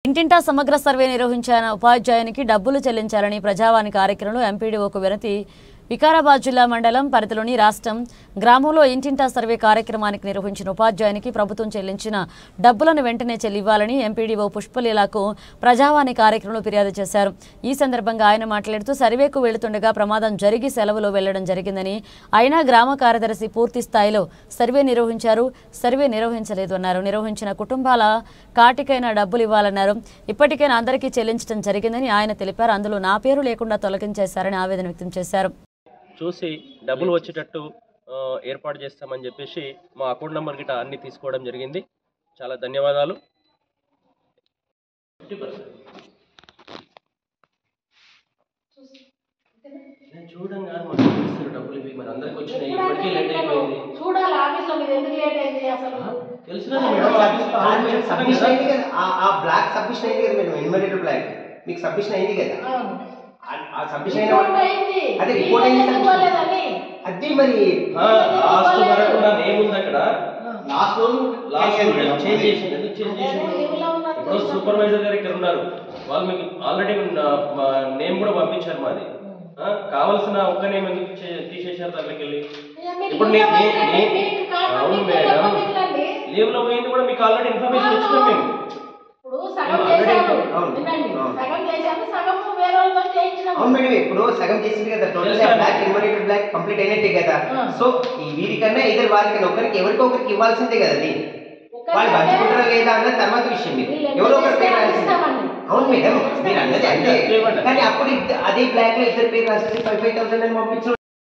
ఇంటింటా సమగ్ర సర్వే నిర్వహించిన ఉపాధ్యాయునికి డబ్బులు చెల్లించాలని ప్రజావాణి కార్యక్రమంలో ఎంపీడీఓకు వినతి. వికారాబాద్ జిల్లా మండలం పరిధిలోని రాష్ట్రం గ్రామంలో ఇంటింటా సర్వే కార్యక్రమానికి నిర్వహించిన ఉపాధ్యాయునికి ప్రభుత్వం చెల్లించిన డబ్బులను వెంటనే చెల్లివ్వాలని ఎంపీడీఓ పుష్పలీలకు ప్రజావాణి కార్యక్రమంలో ఫిర్యాదు చేశారు. ఈ సందర్భంగా ఆయన మాట్లాడుతూ సర్వేకు వెళుతుండగా ప్రమాదం జరిగి సెలవులో వెళ్లడం జరిగిందని, అయినా గ్రామ కార్యదర్శి పూర్తి స్థాయిలో సర్వే నిర్వహించారు, సర్వే నిర్వహించలేదు అన్నారు. నిర్వహించిన కుటుంబాల కాటికైనా డబ్బులు ఇవ్వాలన్నారు. ఇప్పటికైనా అందరికీ చెల్లించడం జరిగిందని ఆయన తెలిపారు. అందులో నా పేరు లేకుండా తొలగించేశారని ఆవేదన వ్యక్తం చేశారు. చూసి డబ్బులు వచ్చేటట్టు ఏర్పాటు చేస్తామని చెప్పేసి మా అకౌంట్ నెంబర్ గిట్ట అన్ని తీసుకోవడం జరిగింది. చాలా ధన్యవాదాలు. చూడంగా డబ్బులు ఇవి మరి అందరికి వచ్చినాయి, ఇప్పటికీ లేట్ అయిపోయింది. బ్లాక్ సబ్మిషన్ అయింది కదా మేడం, ఎన్యూమరేటర్ బ్లాక్ మీకు సబ్మిషన్ అయింది కదా. అదే రిపోర్ట్ అది మరి లాస్ట్ వరకు నా నేమ్ ఉంది అక్కడ. లాస్ట్ చేంజ్ చేసింది. ఎందుకు చేంజ్ చేసింది? ఇప్పుడు సూపర్వైజర్ గారు ఇక్కడ ఉన్నారు, వాళ్ళు మీకు ఆల్రెడీ నేమ్ కూడా పంపించారు మాది. కావాల్సిన ఒక్క నేమ్ ఎందుకు తీసేసారు దగ్గరికి వెళ్ళి? ఇప్పుడు అవును మేడం, లీవ్ లో పోయింది కూడా మీకు ఆల్రెడీ ఇన్ఫర్మేషన్ ఇచ్చినాం మేము. అవును మేడం, ఇప్పుడు సగం చేసింది కదా, total block enumerator block complete అయినట్టే కదా. సో ఈ వీరికన్నా ఇద్దరు వాళ్ళకన్నా ఒకరికి ఎవరికో ఒకరికి ఇవ్వాల్సిందే కదా. అది వాళ్ళు పంచుకుంటారా లేదా అన్న తర్వాత విషయం. మీరు ఎవరో ఒకరి పేరు రాసింది. అవును మేడం, మీరు అన్నది అంతే, కానీ అప్పుడు అదే బ్లాక్ లో ఇద్దరు పేరు రాసేసి 5,000 అని పంపించడం